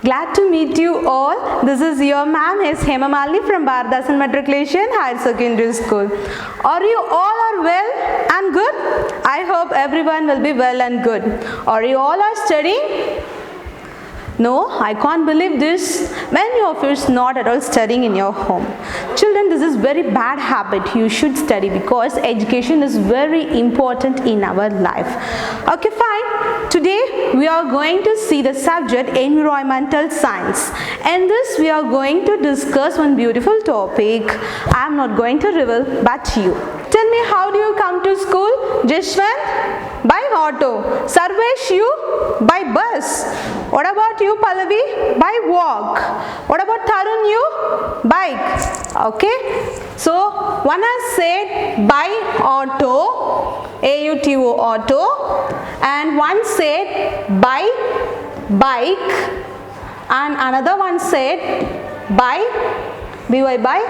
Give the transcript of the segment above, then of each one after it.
Glad to meet you all. This is your ma'am, is Hema Malini from Bharadasan Matriculation Higher Secondary School. Are you all are well and good? I hope everyone will be well and good. Are you all are studying? No, I can't believe this. Many of you is not at all studying in your home. Children, this is very bad habit. You should study because education is very important in our life. Okay, fine. Today we are going to see the subject environmental science. And this we are going to discuss one beautiful topic. I am not going to reveal but you. Tell me, how do you come to school? Jashwant? By auto. Sarvesh, you? By bus. What about you, Pallavi? By walk. What about Tarun, you? Bike. Okay. So one has said by auto, AUTO auto, and one said by bike, and another one said by BY by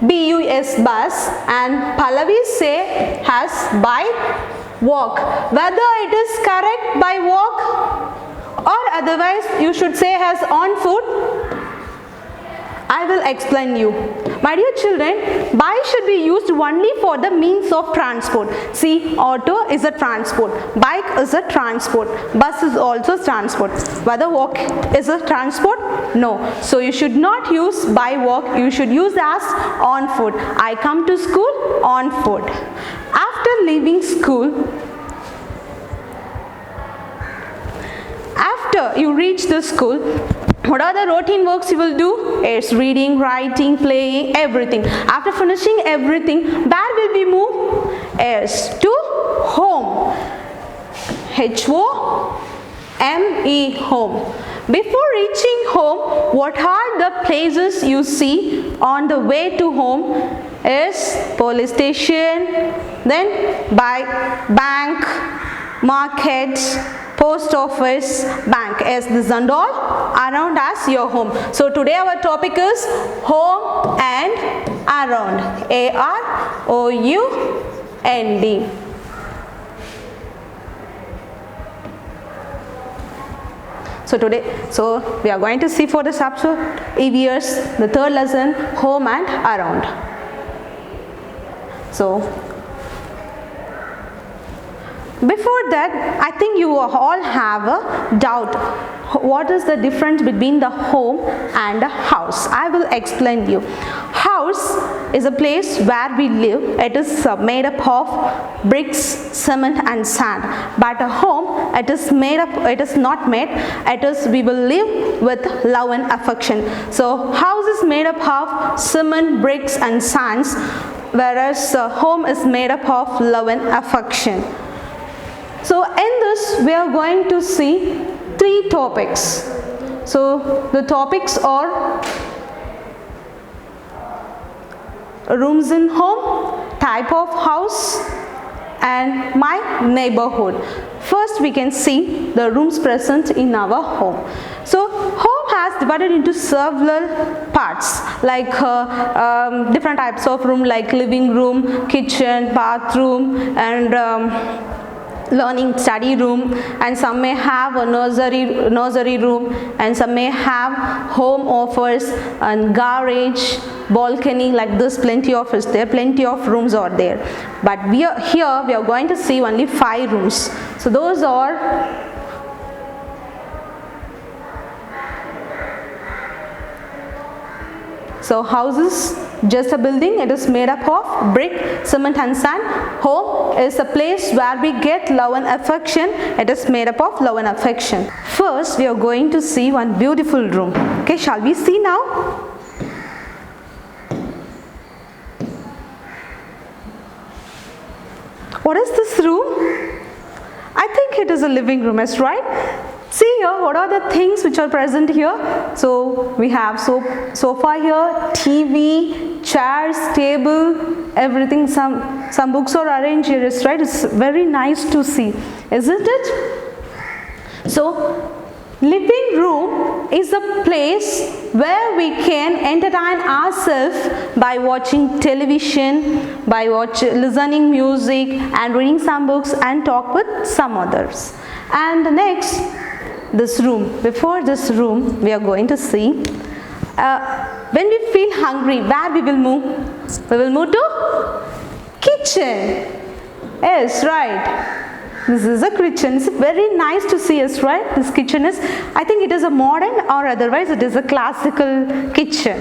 BUS bus, and Pallavi say has by walk. Whether it is correct by walk or otherwise you should say has on foot, I will explain you. My dear children, by should be used only for the means of transport. See, auto is a transport, bike is a transport, bus is also transport. Whether walk is a transport? No. So you should not use by walk, you should use as on foot. I come to school on foot. After leaving school, after you reach the school, what are the routine works you will do? It's reading, writing, playing, everything. After finishing everything, where will we move? Yes, to home. H-O-M-E, home. Before reaching home, what are the places you see on the way to home? Is police station, then bank, markets, post office, bank. As this and all around as your home. So today our topic is home and around. A-R-O-U-N-D. So we are going to see for the subject EVS, the third lesson, home and around. So before that, I think you all have a doubt. What is the difference between the home and a house? I will explain you. House is a place where we live. It is made up of bricks, cement and sand. But a home, it is not made. We will live with love and affection. So house is made up of cement, bricks and sands, whereas home is made up of love and affection. So in this we are going to see three topics. So the topics are rooms in home, type of house and my neighborhood. First we can see the rooms present in our home. So home has divided into several parts like different types of room like living room, kitchen, bathroom and learning study room, and some may have a nursery room, and some may have home office and garage, balcony, like this. Plenty of rooms are there, but we are going to see only 5 rooms. So those are houses, just a building. It is made up of brick, cement and sand. Home is a place where we get love and affection. It is made up of love and affection. First we are going to see one beautiful room. Okay, shall we see now? What is this room? I think it is a living room, is right? See here, what are the things which are present here? So we have sofa here, TV, chairs, table, everything. Some books are arranged here, is right? It's very nice to see, isn't it? So living room is a place where we can entertain ourselves by watching television, by listening music and reading some books and talk with some others. And next, this room. Before this room, we are going to see when we feel hungry, where we will move? We will move to kitchen. Yes, right. This is a kitchen. It's very nice to see us, right? This kitchen is, I think it is a modern or otherwise it is a classical kitchen.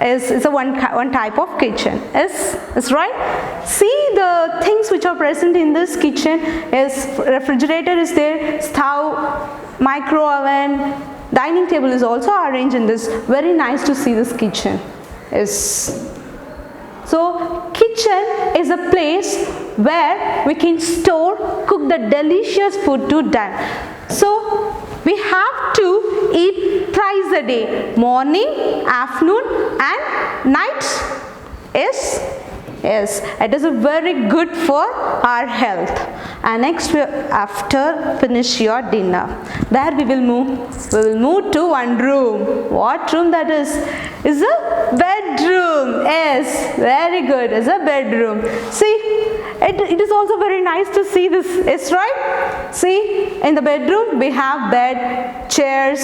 It's a one type of kitchen. Is right? See the things which are present in this kitchen is refrigerator is there, stove, micro oven, dining table is also arranged in this. Very nice to see this kitchen. Yes. So kitchen is a place where we can store, cook the delicious food to dine. So we have to eat thrice a day, morning, afternoon and night. Yes, it is a very good for our health. And next, after finish your dinner, where we will move? We will move to one room. What room that is? Is a bedroom. Yes, very good. Is a bedroom. See, it is also very nice to see this. Is right? See, in the bedroom we have bed, chairs,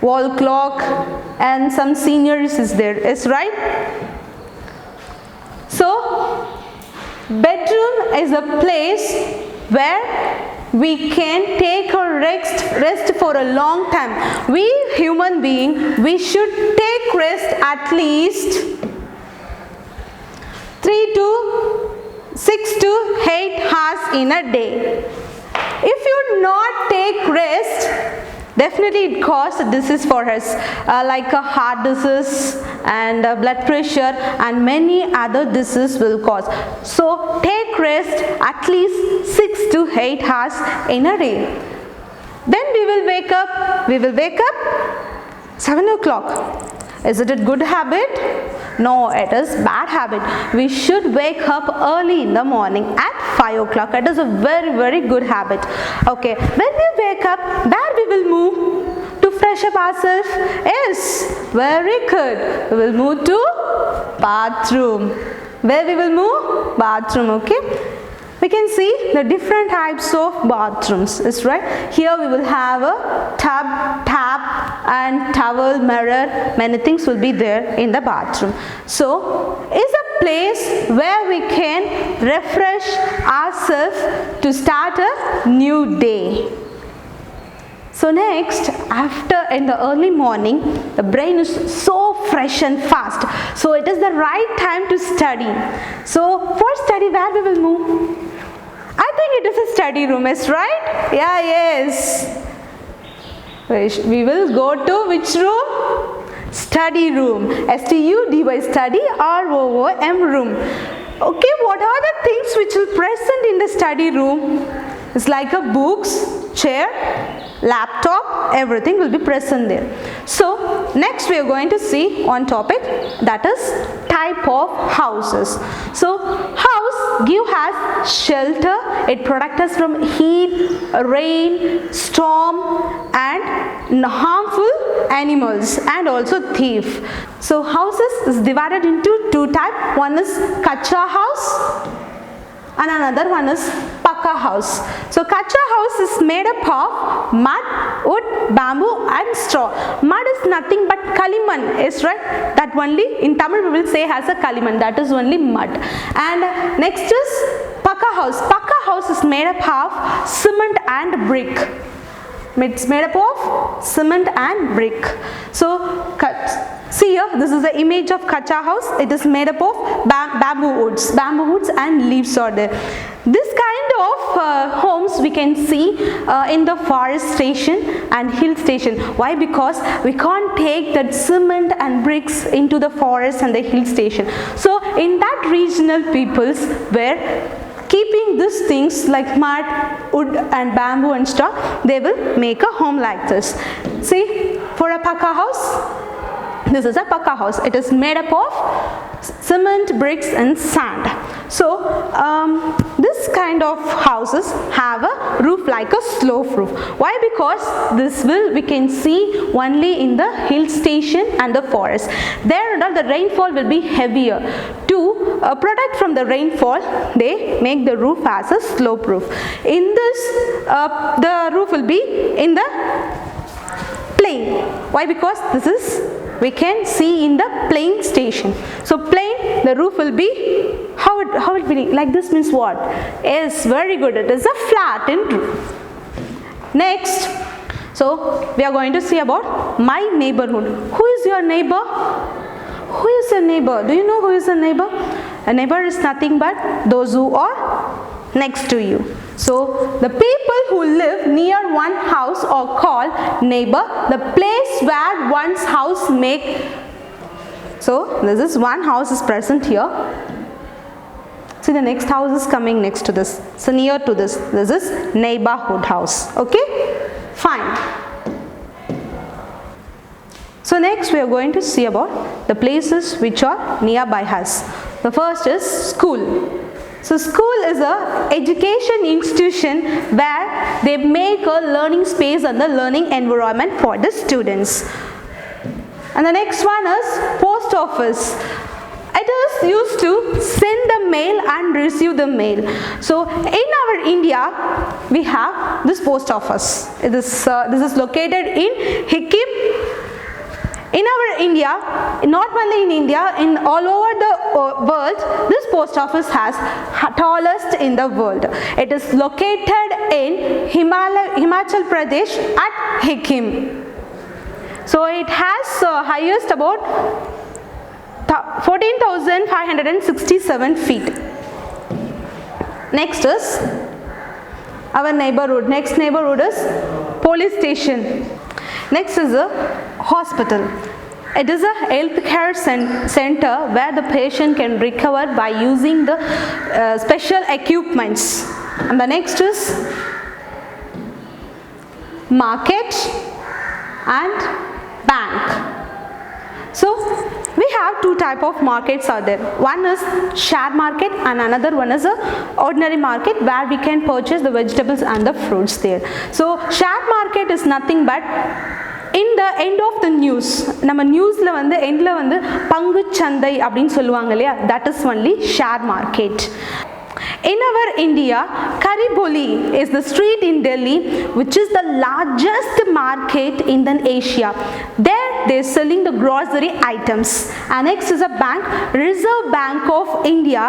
wall clock, and some sceneries is there. Is right? So, bedroom is a place where we can take a rest for a long time. We human being, we should take rest at least 3 to 6 to 8 hours in a day. If you not take rest, definitely it causes disease for us like a heart disease and blood pressure and many other diseases will cause. So take rest at least 6 to 8 hours in a day. Then we will wake up. 7 o'clock. Is it a good habit? No, it is bad habit. We should wake up early in the morning at 5 o'clock. It is a very good habit. Okay, when we wake up, where we will move to fresh up ourselves? Yes, very good. We will move to bathroom. Where we will move? Bathroom. Okay. We can see the different types of bathrooms. Is right. Here we will have a tub, tap, and towel, mirror. Many things will be there in the bathroom. So, is a place where we can refresh ourselves to start a new day. So next, after in the early morning, the brain is so fresh and fast. So it is the right time to study. So for study, where we will move? I think it is a study room, is right? Yeah, yes. We will go to which room? Study room. S-T-U-D-Y, study, R-O-O-M, room. Okay, what are the things which will present in the study room? It's like a books, chair, laptop, everything will be present there. So next we are going to see one topic, that is type of houses. So house give us shelter, it protects us from heat, rain, storm and harmful animals and also thief. So houses is divided into two types. One is kacha house and another one is Pakka house. So kacha house is made up of mud, wood, bamboo and straw. Mud is nothing but kaliman, is right? That only in Tamil we will say has a kaliman, that is only mud. And next is Pakka house. Pakka house is made up of cement and brick. It's made up of cement and brick. So see here, this is the image of kacha house. It is made up of bamboo woods and leaves are there. This kind of homes we can see in the forest station and hill station. Why? Because we can't take that cement and bricks into the forest and the hill station. So in that regional peoples were keeping these things like mud, wood and bamboo and straw, they will make a home like this. See, for a Pakka house, this is a Pakka house. It is made up of cement, bricks and sand. So this kind of houses have a roof like a slope roof. Why? Because this we can see only in the hill station and the forest. There and all the rainfall will be heavier. To protect from the rainfall, they make the roof as a slope roof. In this, the roof will be in the plane. Why? Because this is, we can see in the plane station. So plane, the roof will be, how it will be like this means what? Yes, very good. It is a flattened roof. Next, so we are going to see about my neighborhood. Who is your neighbor? Who is your neighbor? Do you know who is a neighbor? A neighbor is nothing but those who are next to you. So the people who live near one house are called neighbor. The place where one's house make. So this is one house is present here. See, the next house is coming next to this. So near to this. This is neighborhood house. Okay? Fine. So next we are going to see about the places which are nearby us. The first is school. So school is a education institution where they make a learning space and the learning environment for the students. And the next one is post office. It is used to send the mail and receive the mail. So in our India, we have this post office. This is located in Sikkim. In our India, not only in India, in all over the world, this post office has tallest in the world. It is located in Himachal Pradesh at Sikkim. So it has highest about 14,567 feet. Next is our neighborhood. Next neighborhood is police station. Next is a hospital. It is a healthcare center where the patient can recover by using the special equipments. And the next is market and bank. So we have two type of markets are there. One is share market and another one is a ordinary market where we can purchase the vegetables and the fruits there. So share market is nothing but in the end of the news, நம்ம நியூஸ்ல வந்து எண்ட்ல வந்து பங்கு சந்தை அப்படினு சொல்லுவாங்க இல்லையா, that is only share market. In our India, Kariboli is the street in Delhi which is the largest market in the Asia. There they are selling the grocery items. And next is a bank, Reserve Bank of India.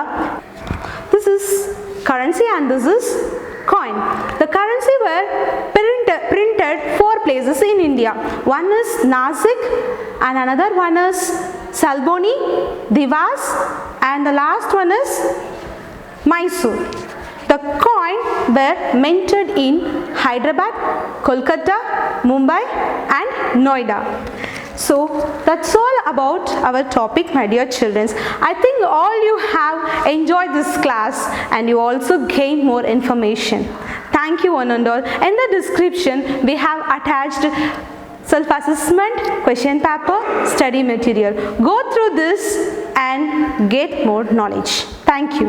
This is currency and this is coin. The currency were printed four places in India. One is Nasik and another one is Salboni, Divas, and the last one is Mysore. The coin were minted in Hyderabad, Kolkata, Mumbai and Noida. So that's all about our topic, my dear children. I think all you have enjoyed this class and you also gained more information. Thank you one and all. In the description we have attached self-assessment, question paper, study material. Go through this and get more knowledge. Thank you.